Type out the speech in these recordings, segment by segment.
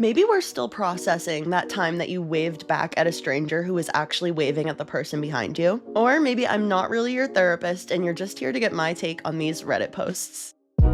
Maybe we're still processing that time that you waved back at a stranger who was actually waving at the person behind you. Or maybe I'm not really your therapist and you're just here to get my take on these Reddit posts. Am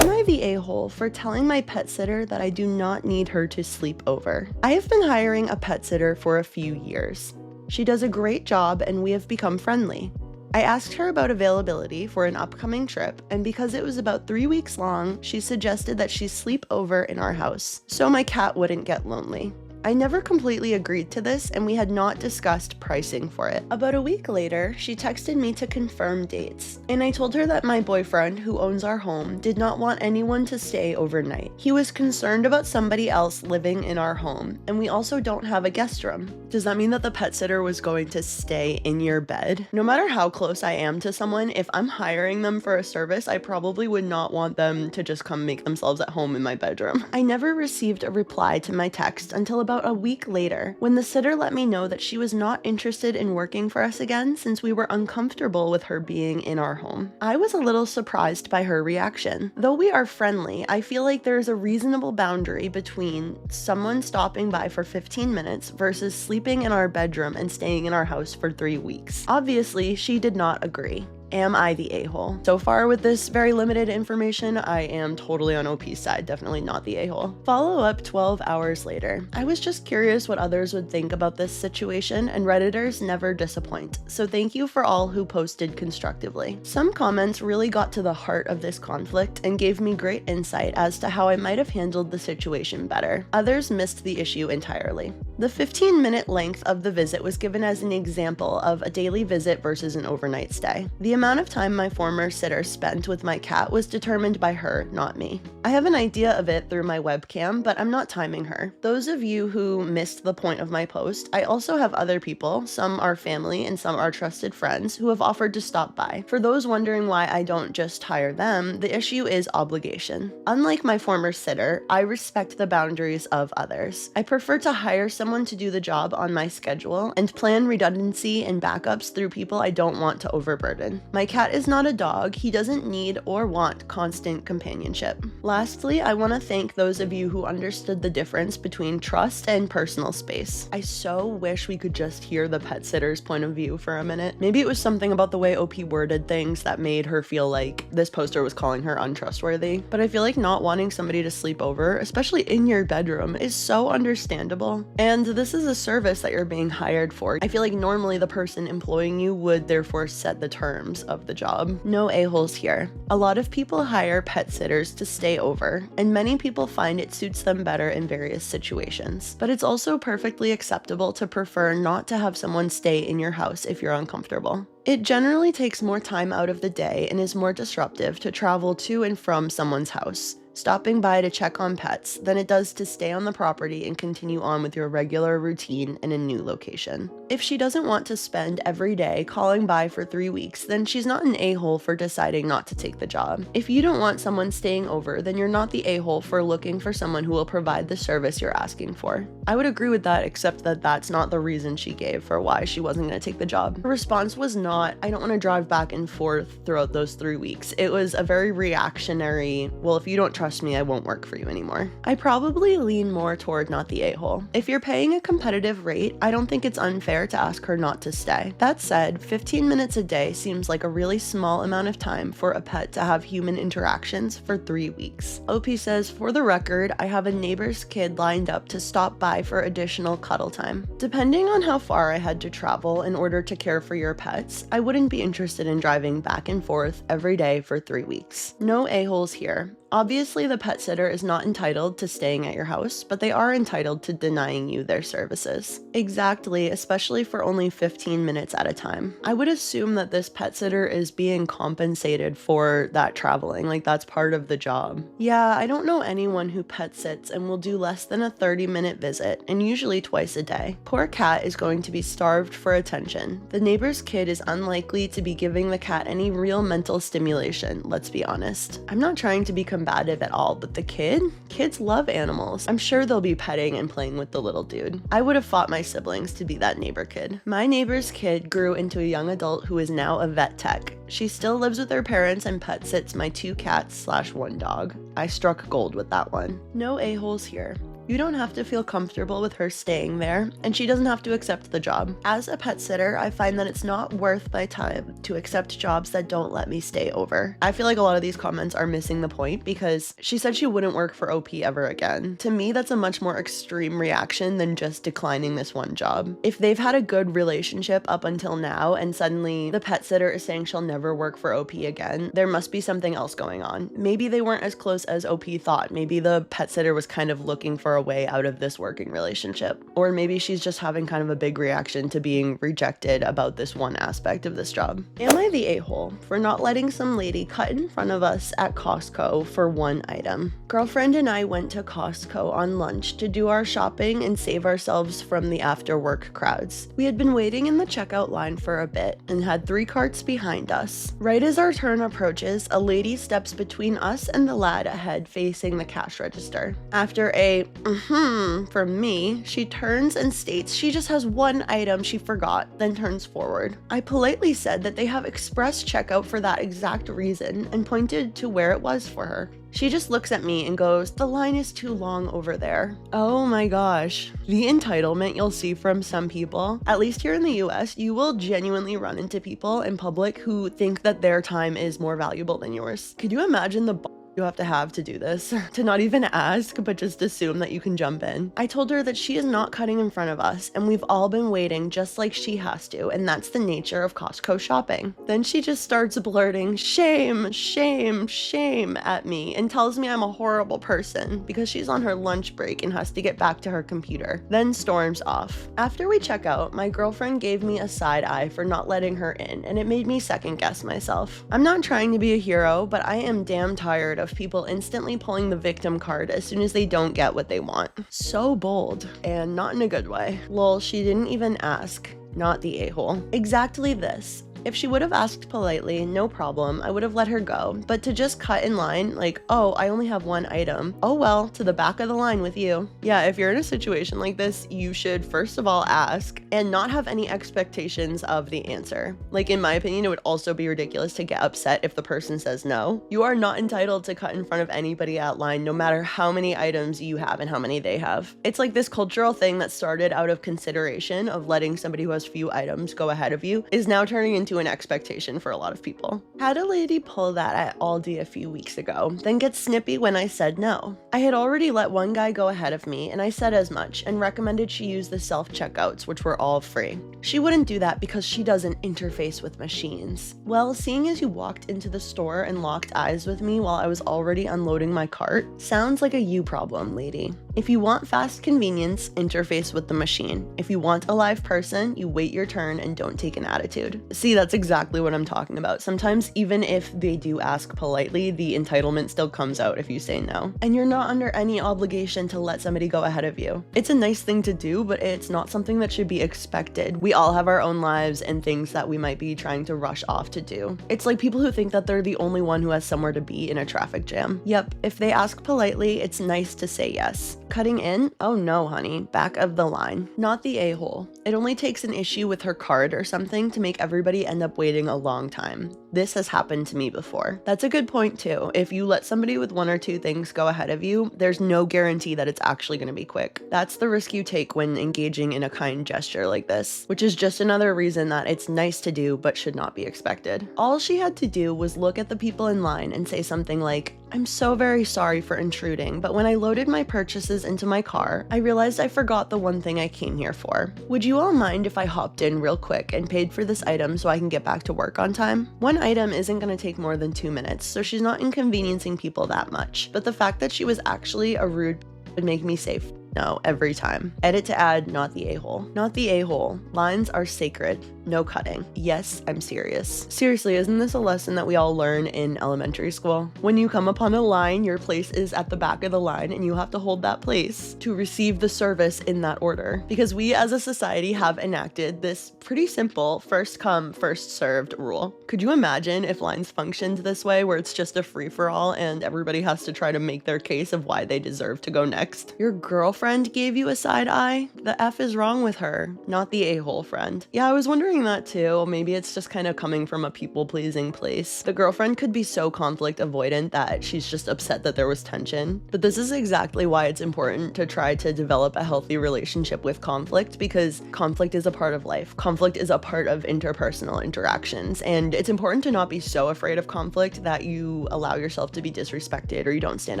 I the a-hole for telling my pet sitter that I do not need her to sleep over? I have been hiring a pet sitter for a few years. She does a great job and we have become friendly. I asked her about availability for an upcoming trip, and because it was about 3 weeks long, she suggested that she sleep over in our house, so my cat wouldn't get lonely. I never completely agreed to this, and we had not discussed pricing for it. About a week later, she texted me to confirm dates, and I told her that my boyfriend, who owns our home, did not want anyone to stay overnight. He was concerned about somebody else living in our home, and we also don't have a guest room. Does that mean that the pet sitter was going to stay in your bed? No matter how close I am to someone, if I'm hiring them for a service, I probably would not want them to just come make themselves at home in my bedroom. I never received a reply to my text until about a week later, when the sitter let me know that she was not interested in working for us again since we were uncomfortable with her being in our home. I was a little surprised by her reaction. Though we are friendly, I feel like there is a reasonable boundary between someone stopping by for 15 minutes versus sleeping in our bedroom and staying in our house for 3 weeks. Obviously, she did not agree. Am I the a-hole? So far with this very limited information, I am totally on OP's side, definitely not the a-hole. Follow up 12 hours later. I was just curious what others would think about this situation, and Redditors never disappoint, so thank you for all who posted constructively. Some comments really got to the heart of this conflict and gave me great insight as to how I might have handled the situation better. Others missed the issue entirely. The 15-minute length of the visit was given as an example of a daily visit versus an overnight stay. The amount of time my former sitter spent with my cat was determined by her, not me. I have an idea of it through my webcam, but I'm not timing her. Those of you who missed the point of my post, I also have other people, some are family and some are trusted friends, who have offered to stop by. For those wondering why I don't just hire them, the issue is obligation. Unlike my former sitter, I respect the boundaries of others. I prefer to hire someone to do the job on my schedule and plan redundancy and backups through people I don't want to overburden. My cat is not a dog. He doesn't need or want constant companionship. Lastly, I want to thank those of you who understood the difference between trust and personal space. I so wish we could just hear the pet sitter's point of view for a minute. Maybe it was something about the way OP worded things that made her feel like this poster was calling her untrustworthy. But I feel like not wanting somebody to sleep over, especially in your bedroom, is so understandable. And this is a service that you're being hired for. I feel like normally the person employing you would therefore set the terms of the job. No a-holes here. A lot of people hire pet sitters to stay over, and many people find it suits them better in various situations. But it's also perfectly acceptable to prefer not to have someone stay in your house if you're uncomfortable. It generally takes more time out of the day and is more disruptive to travel to and from someone's house, stopping by to check on pets, than it does to stay on the property and continue on with your regular routine in a new location. If she doesn't want to spend every day calling by for 3 weeks, then she's not an a-hole for deciding not to take the job. If you don't want someone staying over, then you're not the a-hole for looking for someone who will provide the service you're asking for. I would agree with that, except that that's not the reason she gave for why she wasn't going to take the job. Her response was not, I don't want to drive back and forth throughout those 3 weeks. It was a very reactionary, well, if you don't trust me, I won't work for you anymore. I probably lean more toward not the a-hole. If you're paying a competitive rate, I don't think it's unfair to ask her not to stay. That said, 15 minutes a day seems like a really small amount of time for a pet to have human interactions for 3 weeks. OP says, for the record, I have a neighbor's kid lined up to stop by for additional cuddle time. Depending on how far I had to travel in order to care for your pets, I wouldn't be interested in driving back and forth every day for 3 weeks. No a-holes here. Obviously, the pet sitter is not entitled to staying at your house, but they are entitled to denying you their services. Exactly, especially for only 15 minutes at a time. I would assume that this pet sitter is being compensated for that traveling, like that's part of the job. Yeah, I don't know anyone who pet sits and will do less than a 30-minute visit, and usually twice a day. Poor cat is going to be starved for attention. The neighbor's kid is unlikely to be giving the cat any real mental stimulation, let's be honest. I'm not trying to be combative at all, but the kids love animals. I'm sure they'll be petting and playing with the little dude. I would have fought my siblings to be that neighbor kid. My neighbor's kid grew into a young adult who is now a vet tech. She still lives with her parents and pet sits my 2 cats / 1 dog. I struck gold with that one. No a-holes here. You don't have to feel comfortable with her staying there, and she doesn't have to accept the job. As a pet sitter, I find that it's not worth my time to accept jobs that don't let me stay over. I feel like a lot of these comments are missing the point because she said she wouldn't work for OP ever again. To me, that's a much more extreme reaction than just declining this one job. If they've had a good relationship up until now and suddenly the pet sitter is saying she'll never work for OP again, there must be something else going on. Maybe they weren't as close as OP thought. Maybe the pet sitter was kind of looking for a way out of this working relationship. Or maybe she's just having kind of a big reaction to being rejected about this one aspect of this job. Am I the a-hole for not letting some lady cut in front of us at Costco for one item? Girlfriend and I went to Costco on lunch to do our shopping and save ourselves from the after work crowds. We had been waiting in the checkout line for a bit and had 3 carts behind us. Right as our turn approaches, a lady steps between us and the lad ahead facing the cash register. After a from me, she turns and states she just has one item she forgot, then turns forward. I politely said that they have express checkout for that exact reason and pointed to where it was for her. She just looks at me and goes, "The line is too long over there." Oh my gosh. The entitlement you'll see from some people, at least here in the US, you will genuinely run into people in public who think that their time is more valuable than yours. Could you imagine the you have to do this, to not even ask, but just assume that you can jump in? I told her that she is not cutting in front of us, and we've all been waiting just like she has to, and that's the nature of Costco shopping. Then she just starts blurting shame, shame, shame at me and tells me I'm a horrible person because she's on her lunch break and has to get back to her computer, then storms off. After we check out, my girlfriend gave me a side eye for not letting her in, and it made me second guess myself. I'm not trying to be a hero, but I am damn tired of people instantly pulling the victim card as soon as they don't get what they want. So bold, and not in a good way. Lol, she didn't even ask. Not the a-hole. Exactly this. If she would have asked politely, no problem, I would have let her go. But to just cut in line, like, oh, I only have one item. Oh well, to the back of the line with you. Yeah, if you're in a situation like this, you should first of all ask and not have any expectations of the answer. Like, in my opinion, it would also be ridiculous to get upset if the person says no. You are not entitled to cut in front of anybody at line, no matter how many items you have and how many they have. It's like this cultural thing that started out of consideration of letting somebody who has few items go ahead of you is now turning into an expectation for a lot of people. Had a lady pull that at Aldi a few weeks ago, then get snippy when I said no. I had already let one guy go ahead of me, and I said as much and recommended she use the self-checkouts, which were all free. She wouldn't do that because she doesn't interface with machines. Well, seeing as you walked into the store and locked eyes with me while I was already unloading my cart, sounds like a you problem, lady. If you want fast convenience, interface with the machine. If you want a live person, you wait your turn and don't take an attitude. See, that's exactly what I'm talking about. Sometimes even if they do ask politely, the entitlement still comes out if you say no. And you're not under any obligation to let somebody go ahead of you. It's a nice thing to do, but it's not something that should be expected. We all have our own lives and things that we might be trying to rush off to do. It's like people who think that they're the only one who has somewhere to be in a traffic jam. Yep, if they ask politely, it's nice to say yes. Cutting in? Oh no, honey, back of the line. Not the a-hole. It only takes an issue with her card or something to make everybody end up waiting a long time. This has happened to me before. That's a good point too. If you let somebody with 1 or 2 things go ahead of you, there's no guarantee that it's actually going to be quick. That's the risk you take when engaging in a kind gesture like this, which is just another reason that it's nice to do but should not be expected. All she had to do was look at the people in line and say something like, "I'm so very sorry for intruding, but when I loaded my purchases into my car, I realized I forgot the one thing I came here for. Would you all mind if I hopped in real quick and paid for this item so I can get back to work on time?" One item isn't going to take more than 2 minutes, so she's not inconveniencing people that much. But the fact that she was actually a rude would make me say, no, every time. Edit to add, not the a-hole. Not the a-hole. Lines are sacred. No cutting. Yes, I'm serious. Seriously, isn't this a lesson that we all learn in elementary school? When you come upon a line, your place is at the back of the line and you have to hold that place to receive the service in that order. Because we as a society have enacted this pretty simple first come, first served rule. Could you imagine if lines functioned this way, where it's just a free-for-all and everybody has to try to make their case of why they deserve to go next? Your girlfriend gave you a side eye? The F is wrong with her, not the a-hole friend. Yeah, I was wondering that too. Maybe it's just kind of coming from a people-pleasing place. The girlfriend could be so conflict avoidant that she's just upset that there was tension. But this is exactly why it's important to try to develop a healthy relationship with conflict, because conflict is a part of life. Conflict is a part of interpersonal interactions, and it's important to not be so afraid of conflict that you allow yourself to be disrespected or you don't stand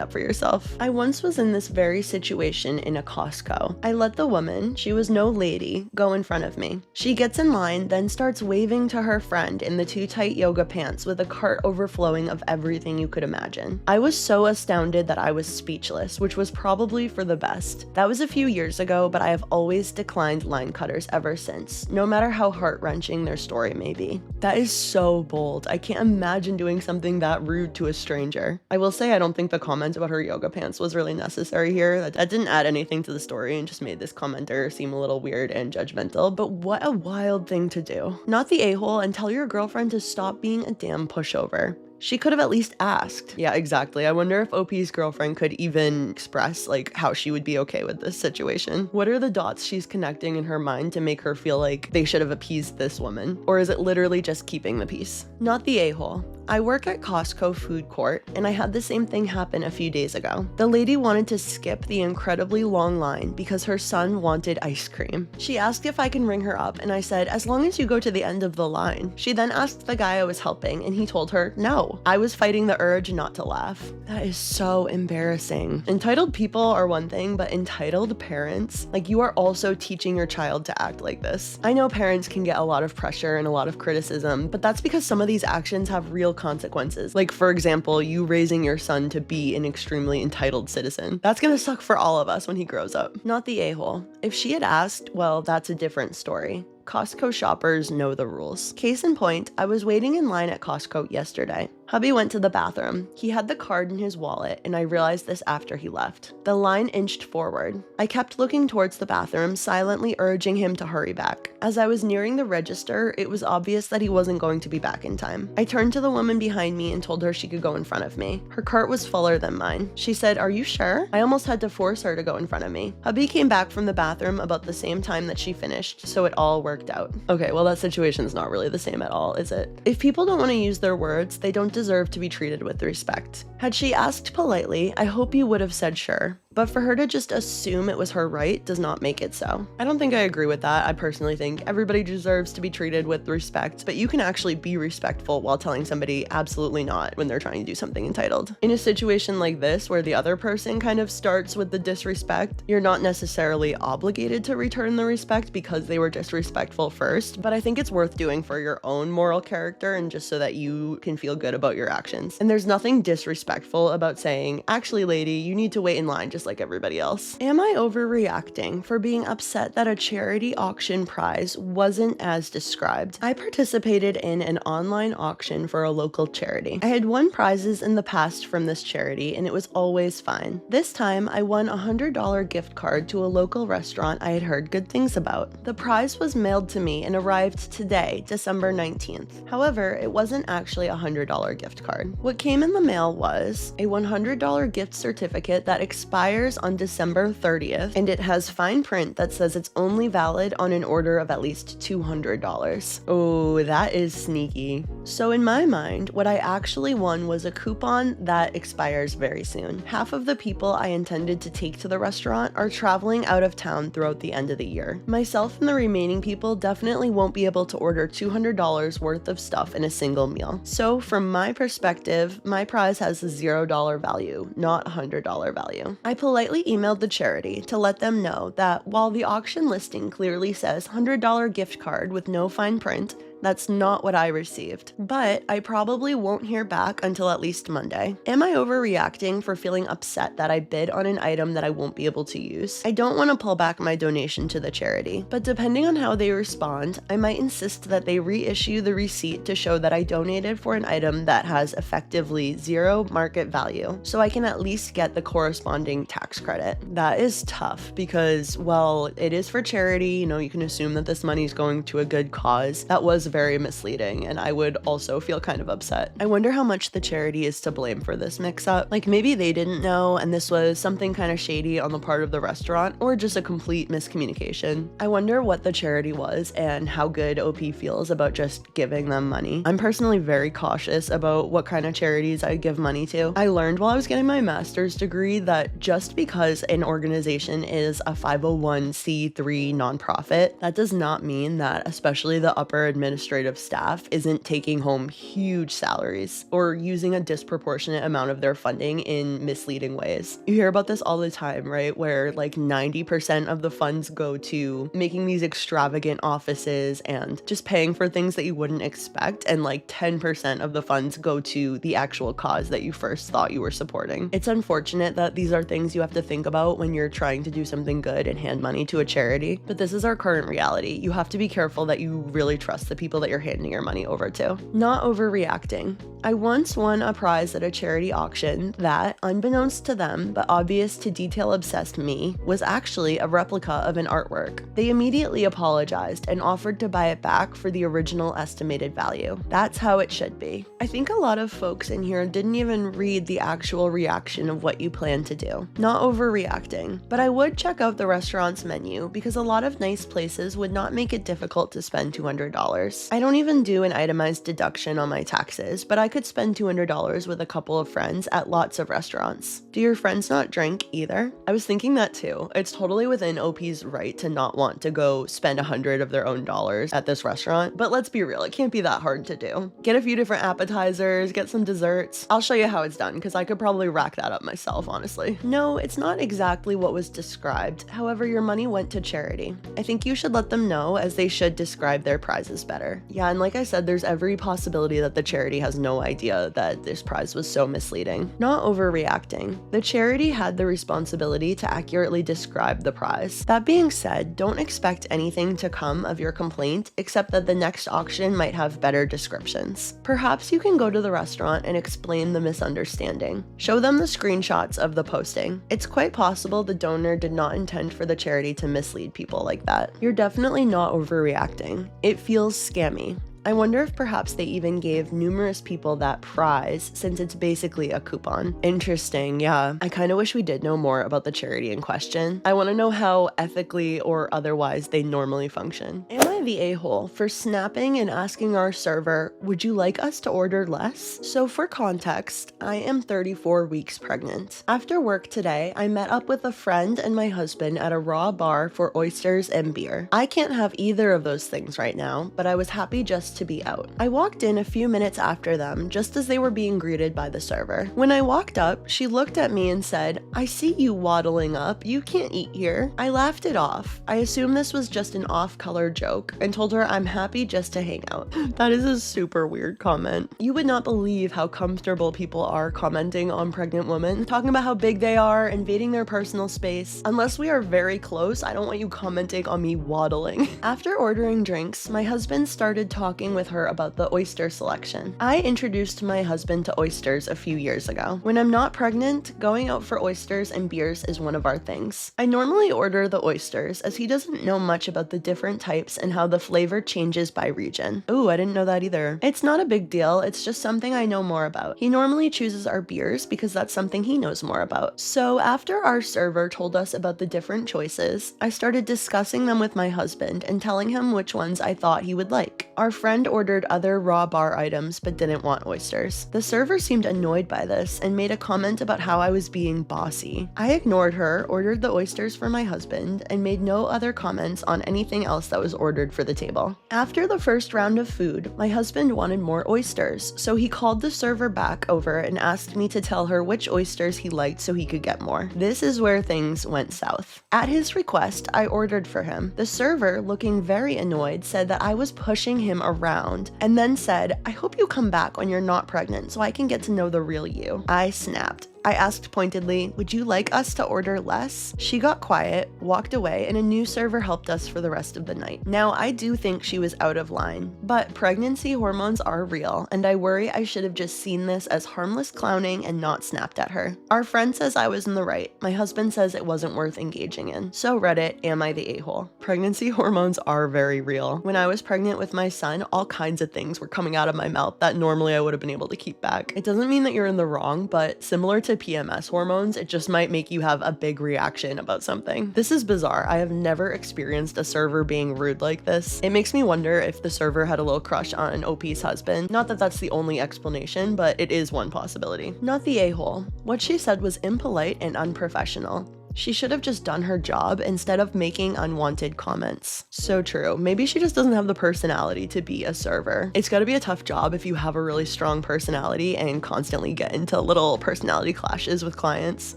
up for yourself. I once was in this very situation in a Costco. I let the woman, she was no lady, go in front of me. She gets in line, then starts waving to her friend in the too tight yoga pants with a cart overflowing of everything you could imagine. I was so astounded that I was speechless, which was probably for the best. That was a few years ago, but I have always declined line cutters ever since, no matter how heart-wrenching their story may be. That is so bold. I can't imagine doing something that rude to a stranger. I will say I don't think the comment about her yoga pants was really necessary here. That didn't add anything to the story and just made this commenter seem a little weird and judgmental, but what a wild thing to do. Not the a-hole, and tell your girlfriend to stop being a damn pushover. She could have at least asked. Yeah, exactly. I wonder if OP's girlfriend could even express how she would be okay with this situation. What are the dots she's connecting in her mind to make her feel like they should have appeased this woman? Or is it literally just keeping the peace? Not the a-hole. I work at Costco food court, and I had the same thing happen a few days ago. The lady wanted to skip the incredibly long line because her son wanted ice cream. She asked if I can ring her up, and I said, as long as you go to the end of the line. She then asked the guy I was helping, and he told her no. I was fighting the urge not to laugh. That is so embarrassing. Entitled people are one thing, but entitled parents, you are also teaching your child to act like this. I know parents can get a lot of pressure and a lot of criticism, but that's because some of these actions have real consequences. For example, you raising your son to be an extremely entitled citizen. That's gonna suck for all of us when he grows up. Not the a-hole. If she had asked, well, that's a different story. Costco shoppers know the rules. Case in point, I was waiting in line at Costco yesterday. Hubby went to the bathroom. He had the card in his wallet, and I realized this after he left. The line inched forward. I kept looking towards the bathroom, silently urging him to hurry back. As I was nearing the register, it was obvious that he wasn't going to be back in time. I turned to the woman behind me and told her she could go in front of me. Her cart was fuller than mine. She said, "Are you sure?" I almost had to force her to go in front of me. Hubby came back from the bathroom about the same time that she finished, so it all worked out. Okay, well, that situation's not really the same at all, is it? If people don't want to use their words, they don't deserve to be treated with respect. Had she asked politely, I hope you would have said sure. But for her to just assume it was her right does not make it so. I don't think I agree with that. I personally think everybody deserves to be treated with respect, but you can actually be respectful while telling somebody absolutely not when they're trying to do something entitled. In a situation like this, where the other person kind of starts with the disrespect, you're not necessarily obligated to return the respect because they were disrespectful first, but I think it's worth doing for your own moral character and just so that you can feel good about your actions. And there's nothing disrespectful about saying, actually, lady, you need to wait in line just like everybody else. Am I overreacting for being upset that a charity auction prize wasn't as described? I participated in an online auction for a local charity. I had won prizes in the past from this charity, and it was always fine. This time, I won a $100 gift card to a local restaurant I had heard good things about. The prize was mailed to me and arrived today, December 19th. However, it wasn't actually a $100 gift card. What came in the mail was a $100 gift certificate that expired on December 30th, and it has fine print that says it's only valid on an order of at least $200. Oh, that is sneaky. So in my mind, what I actually won was a coupon that expires very soon. Half of the people I intended to take to the restaurant are traveling out of town throughout the end of the year. Myself and the remaining people definitely won't be able to order $200 worth of stuff in a single meal. So from my perspective, my prize has a $0 value, not a $100 value. I politely emailed the charity to let them know that while the auction listing clearly says $100 gift card with no fine print, That's not what I received. But I probably won't hear back until at least Monday. Am I overreacting for feeling upset that I bid on an item that I won't be able to use? I don't want to pull back my donation to the charity, but depending on how they respond, I might insist that they reissue the receipt to show that I donated for an item that has effectively zero market value, so I can at least get the corresponding tax credit. That is tough because, well, it is for charity, you can assume that this money is going to a good cause. That was very misleading, and I would also feel kind of upset. I wonder how much the charity is to blame for this mix-up. Like, maybe they didn't know and this was something kind of shady on the part of the restaurant, or just a complete miscommunication. I wonder what the charity was and how good OP feels about just giving them money. I'm personally very cautious about what kind of charities I give money to. I learned while I was getting my master's degree that just because an organization is a 501c3 nonprofit, that does not mean that especially the upper administrative staff isn't taking home huge salaries or using a disproportionate amount of their funding in misleading ways. You hear about this all the time, right? Where like 90% of the funds go to making these extravagant offices and just paying for things that you wouldn't expect, and like 10% of the funds go to the actual cause that you first thought you were supporting. It's unfortunate that these are things you have to think about when you're trying to do something good and hand money to a charity, but this is our current reality. You have to be careful that you really trust the people that you're handing your money over to. Not overreacting. I once won a prize at a charity auction that, unbeknownst to them, but obvious to detail-obsessed me, was actually a replica of an artwork. They immediately apologized and offered to buy it back for the original estimated value. That's how it should be. I think a lot of folks in here didn't even read the actual reaction of what you plan to do. Not overreacting, but I would check out the restaurant's menu because a lot of nice places would not make it difficult to spend $200. I don't even do an itemized deduction on my taxes, but I could spend $200 with a couple of friends at lots of restaurants. Do your friends not drink either? I was thinking that too. It's totally within OP's right to not want to go spend $100 of their own dollars at this restaurant, but let's be real, it can't be that hard to do. Get a few different appetizers, get some desserts. I'll show you how it's done because I could probably rack that up myself, honestly. No, it's not exactly what was described. However, your money went to charity. I think you should let them know, as they should describe their prizes better. Yeah, and like I said, there's every possibility that the charity has no idea that this prize was so misleading. Not overreacting. The charity had the responsibility to accurately describe the prize. That being said, don't expect anything to come of your complaint except that the next auction might have better descriptions. Perhaps you can go to the restaurant and explain the misunderstanding. Show them the screenshots of the posting. It's quite possible the donor did not intend for the charity to mislead people like that. You're definitely not overreacting. It feels scammy. I wonder if perhaps they even gave numerous people that prize since it's basically a coupon. Interesting, yeah. I kind of wish we did know more about the charity in question. I want to know how ethically or otherwise they normally function. Am I the a-hole for snapping and asking our server, would you like us to order less? So for context, I am 34 weeks pregnant. After work today, I met up with a friend and my husband at a raw bar for oysters and beer. I can't have either of those things right now, but I was happy just to be out. I walked in a few minutes after them, just as they were being greeted by the server. When I walked up, she looked at me and said, "I see you waddling up. You can't eat here." I laughed it off. I assumed this was just an off-color joke and told her I'm happy just to hang out. That is a super weird comment. You would not believe how comfortable people are commenting on pregnant women, talking about how big they are, invading their personal space. Unless we are very close, I don't want you commenting on me waddling. After ordering drinks, my husband started talking with her about the oyster selection. I introduced my husband to oysters a few years ago. When I'm not pregnant, going out for oysters and beers is one of our things. I normally order the oysters as he doesn't know much about the different types and how the flavor changes by region. Ooh, I didn't know that either. It's not a big deal, it's just something I know more about. He normally chooses our beers because that's something he knows more about. So after our server told us about the different choices, I started discussing them with my husband and telling him which ones I thought he would like. Our friend ordered other raw bar items but didn't want oysters. The server seemed annoyed by this and made a comment about how I was being bossy. I ignored her, ordered the oysters for my husband, and made no other comments on anything else that was ordered for the table. After the first round of food, my husband wanted more oysters, so he called the server back over and asked me to tell her which oysters he liked so he could get more. This is where things went south. At his request, I ordered for him. The server, looking very annoyed, said that I was pushing him around around, and then said, "I hope you come back when you're not pregnant so I can get to know the real you." I snapped. I asked pointedly, "Would you like us to order less?" She got quiet, walked away, and a new server helped us for the rest of the night. Now, I do think she was out of line, but pregnancy hormones are real, and I worry I should have just seen this as harmless clowning and not snapped at her. Our friend says I was in the right. My husband says it wasn't worth engaging in. So Reddit, am I the a-hole? Pregnancy hormones are very real. When I was pregnant with my son, all kinds of things were coming out of my mouth that normally I would have been able to keep back. It doesn't mean that you're in the wrong, but similar to PMS hormones, it just might make you have a big reaction about something. This is bizarre. I have never experienced a server being rude like this. It makes me wonder if the server had a little crush on OP's husband. Not that that's the only explanation, but it is one possibility. Not the a-hole. What she said was impolite and unprofessional. She should have just done her job instead of making unwanted comments. So true. Maybe she just doesn't have the personality to be a server. It's gotta be a tough job if you have a really strong personality and constantly get into little personality clashes with clients.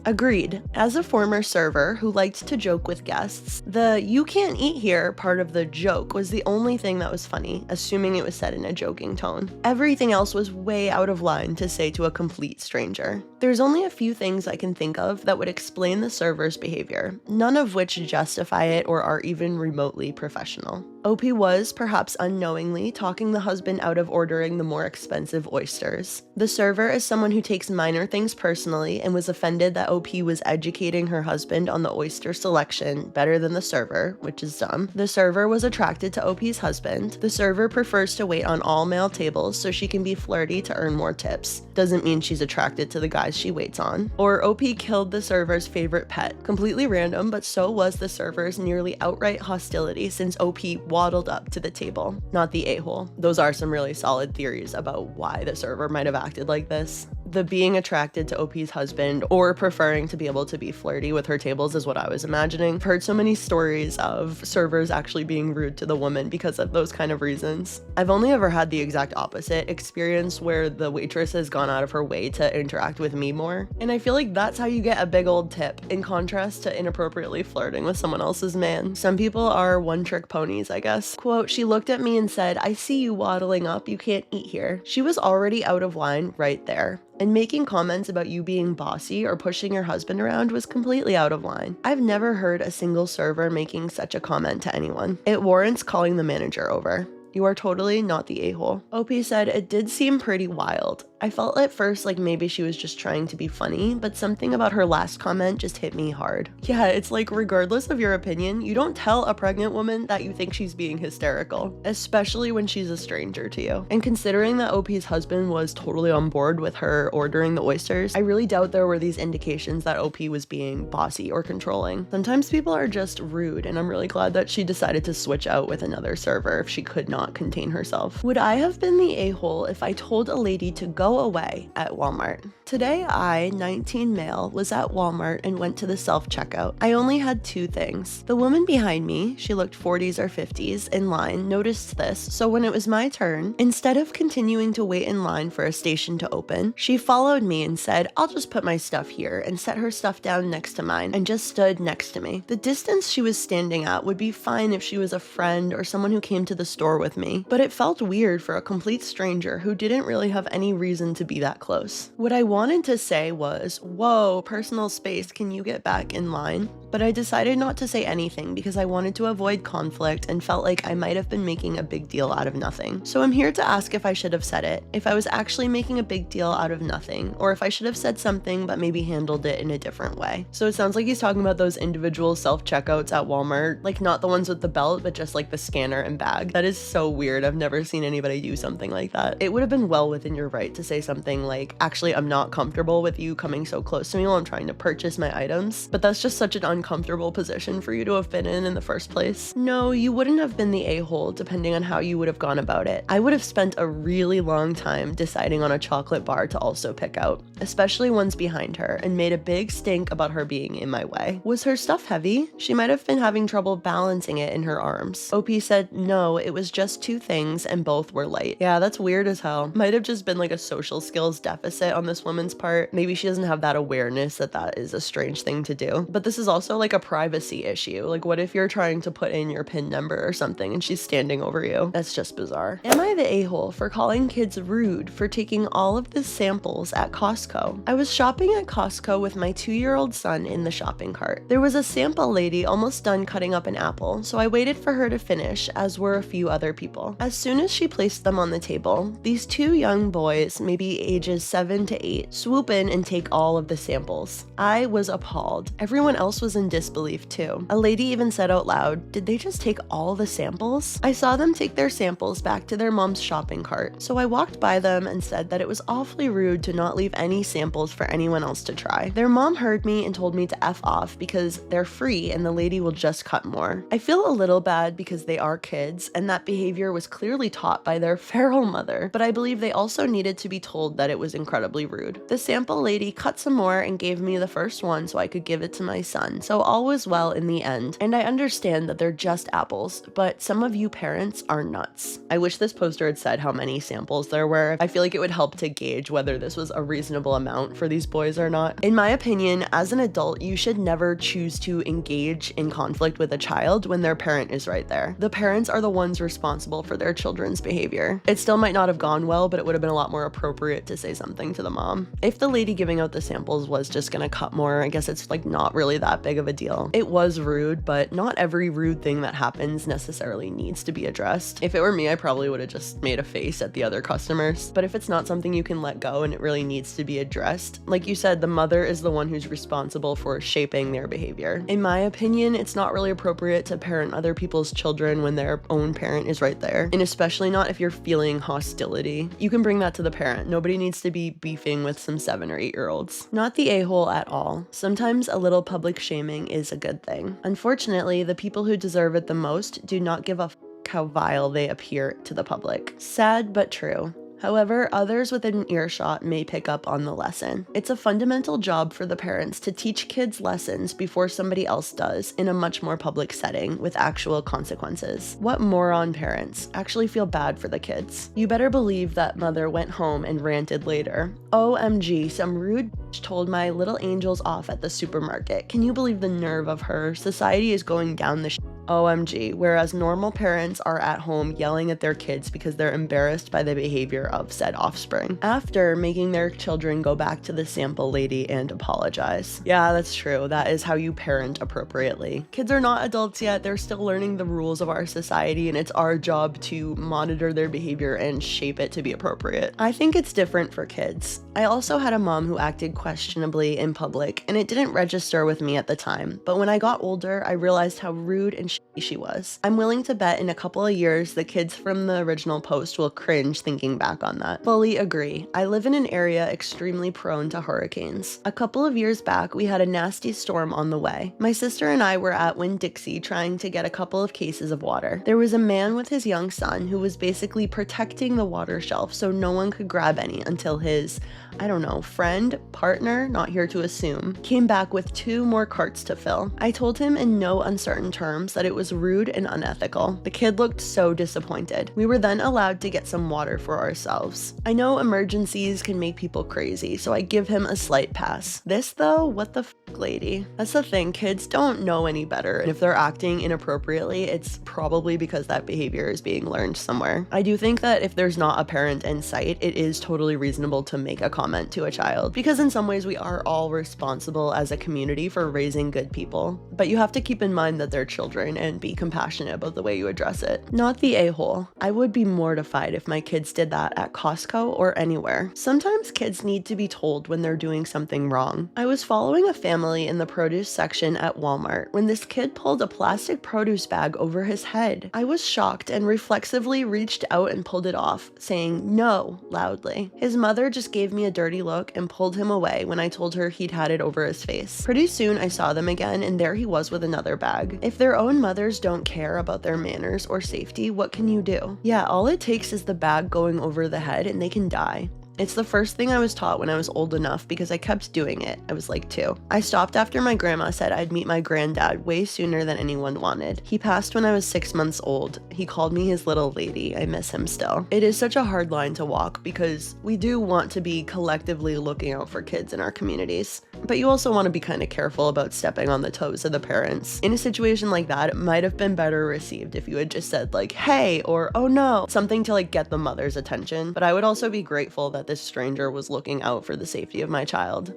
Agreed. As a former server who liked to joke with guests, the "you can't eat here" part of the joke was the only thing that was funny, assuming it was said in a joking tone. Everything else was way out of line to say to a complete stranger. There's only a few things I can think of that would explain the server's behavior, none of which justify it or are even remotely professional. OP was, perhaps unknowingly, talking the husband out of ordering the more expensive oysters. The server is someone who takes minor things personally and was offended that OP was educating her husband on the oyster selection better than the server, which is dumb. The server was attracted to OP's husband. The server prefers to wait on all male tables so she can be flirty to earn more tips. Doesn't mean she's attracted to the guys she waits on. Or OP killed the server's favorite pet. Completely random, but so was the server's nearly outright hostility since OP waddled up to the table. Not the a-hole. Those are some really solid theories about why the server might have acted like this. The being attracted to OP's husband or preferring to be able to be flirty with her tables is what I was imagining. I've heard so many stories of servers actually being rude to the woman because of those kind of reasons. I've only ever had the exact opposite experience where the waitress has gone out of her way to interact with me more. And I feel like that's how you get a big old tip, in contrast to inappropriately flirting with someone else's man. Some people are one-trick ponies, I guess. Quote, "She looked at me and said, 'I see you waddling up, you can't eat here.' She was already out of line right there. And making comments about you being bossy or pushing your husband around was completely out of line. I've never heard a single server making such a comment to anyone. It warrants calling the manager over. You are totally not the a-hole." OP said, "It did seem pretty wild. I felt at first like maybe she was just trying to be funny, but something about her last comment just hit me hard." Yeah, it's like regardless of your opinion, you don't tell a pregnant woman that you think she's being hysterical, especially when she's a stranger to you. And considering that OP's husband was totally on board with her ordering the oysters, I really doubt there were these indications that OP was being bossy or controlling. Sometimes people are just rude, and I'm really glad that she decided to switch out with another server if she could not contain herself. Would I have been the a-hole if I told a lady to go away at Walmart? Today, I, 19 male, was at Walmart and went to the self-checkout. I only had two things. The woman behind me, she looked 40s or 50s, in line, noticed this, so when it was my turn, instead of continuing to wait in line for a station to open, she followed me and said, "I'll just put my stuff here," and set her stuff down next to mine and just stood next to me. The distance she was standing at would be fine if she was a friend or someone who came to the store with me, but it felt weird for a complete stranger who didn't really have any reason to be that close. What I wanted to say was, "Whoa, personal space, can you get back in line?" But I decided not to say anything because I wanted to avoid conflict and felt like I might have been making a big deal out of nothing. So I'm here to ask if I should have said it, if I was actually making a big deal out of nothing, or if I should have said something but maybe handled it in a different way. So it sounds like he's talking about those individual self-checkouts at Walmart, like not the ones with the belt, but just like the scanner and bag. That is so weird. I've never seen anybody do something like that. It would have been well within your right to say something like, "Actually, I'm not comfortable with you coming so close to me while I'm trying to purchase my items," but that's just such an uncomfortable position for you to have been in the first place. No, you wouldn't have been the a-hole depending on how you would have gone about it. I would have spent a really long time deciding on a chocolate bar to also pick out, especially ones behind her, and made a big stink about her being in my way. Was her stuff heavy? She might have been having trouble balancing it in her arms. OP said, "No, it was just two things and both were light." Yeah, that's weird as hell. Might have just been like a social skills deficit on this woman's part. Maybe she doesn't have that awareness that that is a strange thing to do. But this is also like a privacy issue. Like, what if you're trying to put in your PIN number or something and she's standing over you? That's just bizarre. Am I the a-hole for calling kids rude for taking all of the samples at Costco? I was shopping at Costco with my 2-year-old son in the shopping cart. There was a sample lady almost done cutting up an apple, so I waited for her to finish, as were a few other people. As soon as she placed them on the table, these 2 young boys, maybe ages 7 to 8, swoop in and take all of the samples. I was appalled. Everyone else was in disbelief too. A lady even said out loud, "Did they just take all the samples?" I saw them take their samples back to their mom's shopping cart, so I walked by them and said that it was awfully rude to not leave any samples for anyone else to try. Their mom heard me and told me to F off because they're free and the lady will just cut more. I feel a little bad because they are kids and that behavior was clearly taught by their feral mother, but I believe they also needed to be told that it was incredibly rude. The sample lady cut some more and gave me the first one so I could give it to my son, so all was well in the end. And I understand that they're just apples, but some of you parents are nuts. I wish this poster had said how many samples there were. I feel like it would help to gauge whether this was a reasonable amount for these boys or not. In my opinion, as an adult, you should never choose to engage in conflict with a child when their parent is right there. The parents are the ones responsible for their children's behavior. It still might not have gone well, but it would have been a lot more appropriate to say something to the mom. If the lady giving out the samples was just gonna cut more, I guess it's like not really that big of a deal. It was rude, but not every rude thing that happens necessarily needs to be addressed. If it were me, I probably would have just made a face at the other customers. But if it's not something you can let go and it really needs to be addressed, like you said, the mother is the one who's responsible for shaping their behavior. In my opinion, it's not really appropriate to parent other people's children when their own parent is right there, and especially not if you're feeling hostility. You can bring that to the parent. Nobody needs to be beefing with some 7 or 8-year-olds. Not the a-hole at all. Sometimes a little public shaming is a good thing. Unfortunately, the people who deserve it the most do not give a f how vile they appear to the public. Sad but true. However, others within earshot may pick up on the lesson. It's a fundamental job for the parents to teach kids lessons before somebody else does in a much more public setting with actual consequences. What moron parents actually feel bad for the kids? You better believe that mother went home and ranted later. OMG, some rude bitch told my little angels off at the supermarket. Can you believe the nerve of her? Society is going down the OMG, whereas normal parents are at home yelling at their kids because they're embarrassed by the behavior of said offspring, after making their children go back to the sample lady and apologize. Yeah, that's true. That is how you parent appropriately. Kids are not adults yet. They're still learning the rules of our society, and it's our job to monitor their behavior and shape it to be appropriate. I think it's different for kids. I also had a mom who acted questionably in public, and it didn't register with me at the time, but when I got older, I realized how rude and she was. I'm willing to bet in a couple of years the kids from the original post will cringe thinking back on that. Fully agree. I live in an area extremely prone to hurricanes. A couple of years back, we had a nasty storm on the way. My sister and I were at Winn-Dixie trying to get a couple of cases of water. There was a man with his young son who was basically protecting the water shelf so no one could grab any until his, I don't know, friend, partner, not here to assume, came back with 2 more carts to fill. I told him in no uncertain terms that it was rude and unethical. The kid looked so disappointed. We were then allowed to get some water for ourselves. I know emergencies can make people crazy, so I give him a slight pass. This though, what the f***, lady? That's the thing, kids don't know any better, and if they're acting inappropriately, it's probably because that behavior is being learned somewhere. I do think that if there's not a parent in sight, it is totally reasonable to make a comment to a child, because in some ways we are all responsible as a community for raising good people, but you have to keep in mind that they're children and be compassionate about the way you address it. Not the a-hole. I would be mortified if my kids did that at Costco or anywhere. Sometimes kids need to be told when they're doing something wrong. I was following a family in the produce section at Walmart when this kid pulled a plastic produce bag over his head. I was shocked and reflexively reached out and pulled it off, saying no loudly. His mother just gave me a dirty look and pulled him away when I told her he'd had it over his face. Pretty soon I saw them again, and there he was with another bag. If their own mothers don't care about their manners or safety, what can you do? Yeah, all it takes is the bag going over the head and they can die. It's the first thing I was taught when I was old enough because I kept doing it. I was like 2. I stopped after my grandma said I'd meet my granddad way sooner than anyone wanted. He passed when I was 6 months old. He called me his little lady. I miss him still. It is such a hard line to walk because we do want to be collectively looking out for kids in our communities. But you also want to be kind of careful about stepping on the toes of the parents. In a situation like that, it might have been better received if you had just said like, hey, or oh no, something to like get the mother's attention. But I would also be grateful that this stranger was looking out for the safety of my child.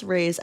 Raise.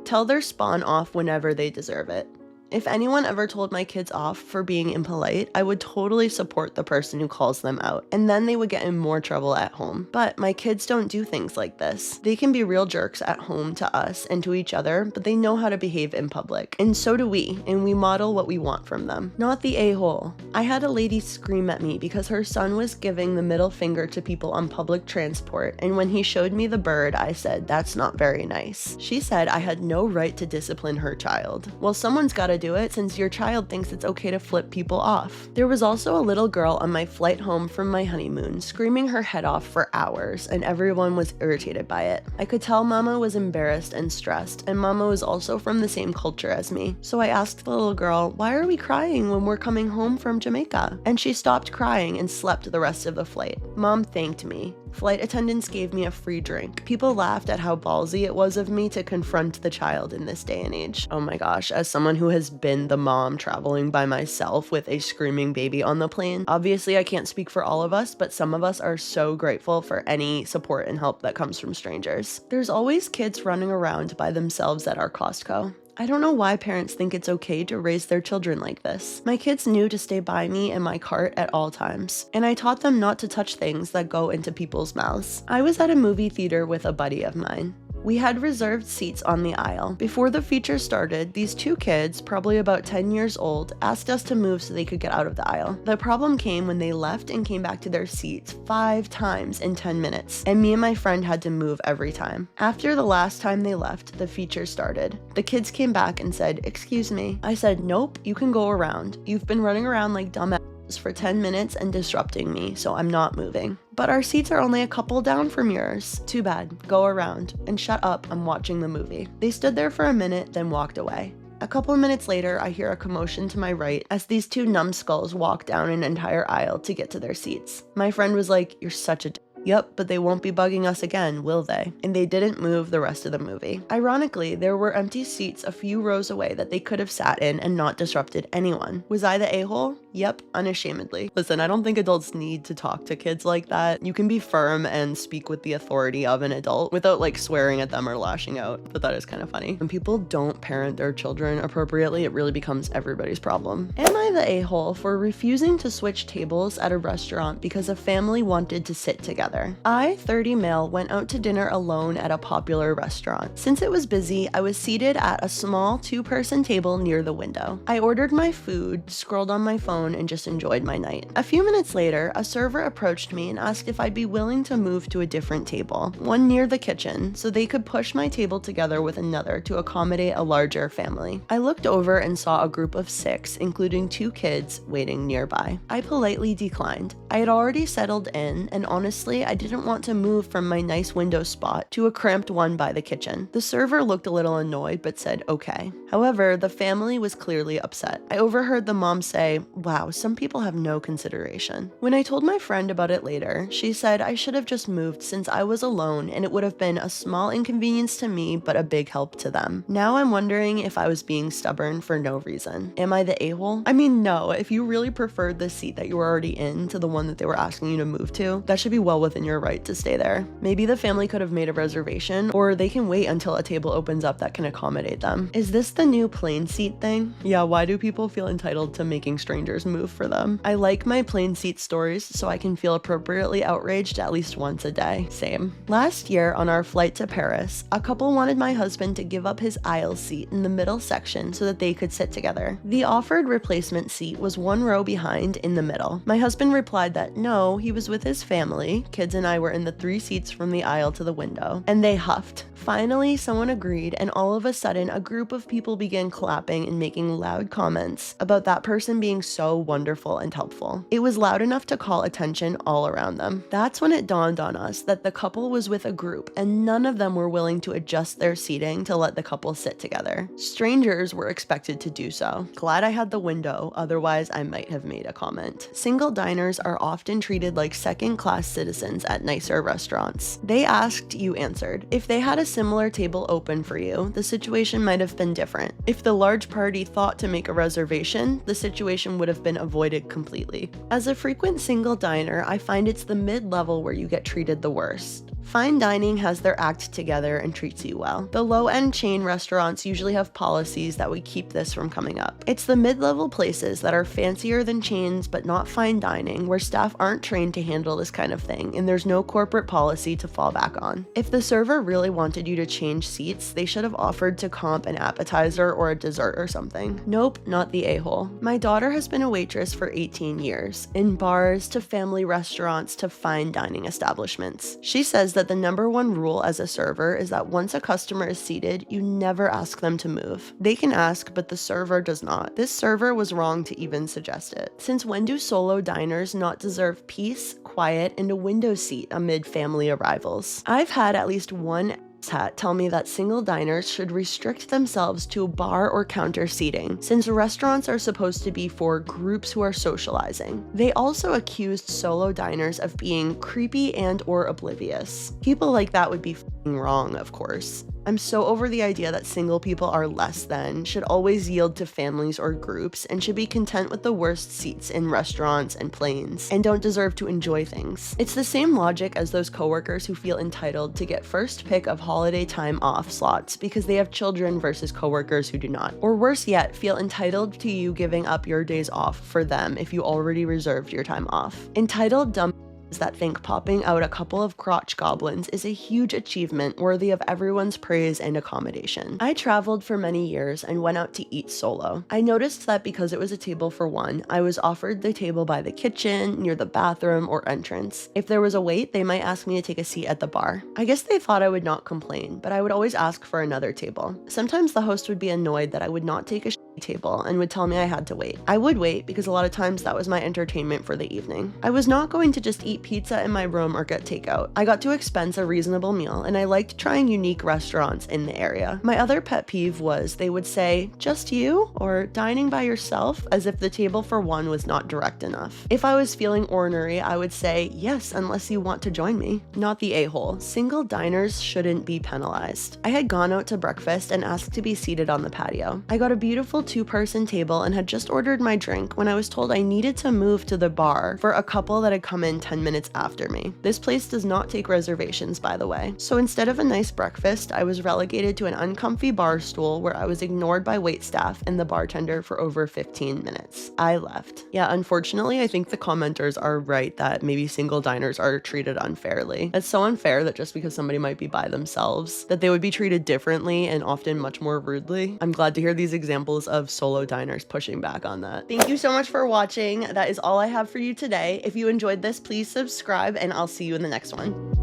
Tell their spawn off whenever they deserve it. If anyone ever told my kids off for being impolite, I would totally support the person who calls them out, and then they would get in more trouble at home. But my kids don't do things like this. They can be real jerks at home to us and to each other, but they know how to behave in public. And so do we, and we model what we want from them. Not the a-hole. I had a lady scream at me because her son was giving the middle finger to people on public transport, and when he showed me the bird, I said, that's not very nice. She said I had no right to discipline her child. Well, someone's gotta do it since your child thinks it's okay to flip people off. There was also a little girl on my flight home from my honeymoon screaming her head off for hours, and everyone was irritated by it. I could tell Mama was embarrassed and stressed, and Mama was also from the same culture as me. So I asked the little girl, why are we crying when we're coming home from Jamaica? And she stopped crying and slept the rest of the flight. Mom thanked me. Flight attendants gave me a free drink. People laughed at how ballsy it was of me to confront the child in this day and age. Oh my gosh, as someone who has been the mom traveling by myself with a screaming baby on the plane, obviously I can't speak for all of us, but some of us are so grateful for any support and help that comes from strangers. There's always kids running around by themselves at our Costco. I don't know why parents think it's okay to raise their children like this. My kids knew to stay by me and my cart at all times, and I taught them not to touch things that go into people's mouths. I was at a movie theater with a buddy of mine. We had reserved seats on the aisle. Before the feature started, these 2 kids, probably about 10 years old, asked us to move so they could get out of the aisle. The problem came when they left and came back to their seats 5 times in 10 minutes, and me and my friend had to move every time. After the last time they left, the feature started. The kids came back and said, excuse me. I said, nope, you can go around. You've been running around like dumb for 10 minutes and disrupting me, so I'm not moving. But our seats are only a couple down from yours. Too bad. Go around. And shut up, I'm watching the movie. They stood there for a minute, then walked away. A couple of minutes later, I hear a commotion to my right as these 2 numbskulls walk down an entire aisle to get to their seats. My friend was like, you're such a Yup, but they won't be bugging us again, will they? And they didn't move the rest of the movie. Ironically, there were empty seats a few rows away that they could have sat in and not disrupted anyone. Was I the a-hole? Yep, unashamedly. Listen, I don't think adults need to talk to kids like that. You can be firm and speak with the authority of an adult without like swearing at them or lashing out, but that is kind of funny. When people don't parent their children appropriately, it really becomes everybody's problem. Am I the a-hole for refusing to switch tables at a restaurant because a family wanted to sit together? I, 30 male, went out to dinner alone at a popular restaurant. Since it was busy, I was seated at a small 2-person table near the window. I ordered my food, scrolled on my phone, and just enjoyed my night. A few minutes later, a server approached me and asked if I'd be willing to move to a different table, one near the kitchen, so they could push my table together with another to accommodate a larger family. I looked over and saw a group of 6, including 2 kids, waiting nearby. I politely declined. I had already settled in, and honestly, I didn't want to move from my nice window spot to a cramped one by the kitchen. The server looked a little annoyed but said okay. However, the family was clearly upset. I overheard the mom say, wow, some people have no consideration. When I told my friend about it later, she said I should have just moved since I was alone and it would have been a small inconvenience to me but a big help to them. Now I'm wondering if I was being stubborn for no reason. Am I the a-hole? I mean, no, if you really preferred the seat that you were already in to the one that they were asking you to move to, that should be well within your right to stay there. Maybe the family could have made a reservation, or they can wait until a table opens up that can accommodate them. Is this the new plane seat thing? Yeah, why do people feel entitled to making strangers move for them? I like my plane seat stories so I can feel appropriately outraged at least once a day. Same. Last year on our flight to Paris, a couple wanted my husband to give up his aisle seat in the middle section so that they could sit together. The offered replacement seat was 1 row behind in the middle. My husband replied that no, he was with his family, kids kids and I were in the 3 seats from the aisle to the window, and they huffed. Finally, someone agreed, and all of a sudden, a group of people began clapping and making loud comments about that person being so wonderful and helpful. It was loud enough to call attention all around them. That's when it dawned on us that the couple was with a group, and none of them were willing to adjust their seating to let the couple sit together. Strangers were expected to do so. Glad I had the window, otherwise I might have made a comment. Single diners are often treated like second-class citizens at nicer restaurants. They asked, you answered. If they had a similar table open for you, the situation might have been different. If the large party thought to make a reservation, the situation would have been avoided completely. As a frequent single diner, I find it's the mid-level where you get treated the worst. Fine dining has their act together and treats you well. The low-end chain restaurants usually have policies that would keep this from coming up. It's the mid-level places that are fancier than chains but not fine dining where staff aren't trained to handle this kind of thing and there's no corporate policy to fall back on. If the server really wanted you to change seats, they should have offered to comp an appetizer or a dessert or something. Nope, not the a-hole. My daughter has been a waitress for 18 years, in bars to family restaurants to fine dining establishments. She says that the number one rule as a server is that once a customer is seated, you never ask them to move. They can ask, but the server does not. This server was wrong to even suggest it. Since when do solo diners not deserve peace, quiet, and a window seat amid family arrivals? I've had at least one hat tell me that single diners should restrict themselves to bar or counter seating, since restaurants are supposed to be for groups who are socializing. They also accused solo diners of being creepy and or oblivious. People like that would be f***ing wrong, of course. I'm so over the idea that single people are less than, should always yield to families or groups, and should be content with the worst seats in restaurants and planes, and don't deserve to enjoy things. It's the same logic as those coworkers who feel entitled to get first pick of holiday time off slots because they have children versus coworkers who do not. Or worse yet, feel entitled to you giving up your days off for them if you already reserved your time off. Entitled dumb that think popping out a couple of crotch goblins is a huge achievement worthy of everyone's praise and accommodation. I traveled for many years and went out to eat solo. I noticed that because it was a table for one, I was offered the table by the kitchen, near the bathroom, or entrance. If there was a wait, they might ask me to take a seat at the bar. I guess they thought I would not complain, but I would always ask for another table. Sometimes the host would be annoyed that I would not take a table and would tell me I had to wait. I would wait because a lot of times that was my entertainment for the evening. I was not going to just eat pizza in my room or get takeout. I got to expense a reasonable meal and I liked trying unique restaurants in the area. My other pet peeve was they would say, "Just you?" or "dining by yourself," as if the table for one was not direct enough. If I was feeling ornery, I would say, "Yes, unless you want to join me." Not the a-hole. Single diners shouldn't be penalized. I had gone out to breakfast and asked to be seated on the patio. I got a beautiful 2-person table and had just ordered my drink when I was told I needed to move to the bar for a couple that had come in 10 minutes after me. This place does not take reservations, by the way. So instead of a nice breakfast, I was relegated to an uncomfy bar stool where I was ignored by waitstaff and the bartender for over 15 minutes. I left. Yeah, unfortunately, I think the commenters are right that maybe single diners are treated unfairly. It's so unfair that just because somebody might be by themselves, that they would be treated differently and often much more rudely. I'm glad to hear these examples of solo diners pushing back on that. Thank you so much for watching. That is all I have for you today. If you enjoyed this, please subscribe and I'll see you in the next one.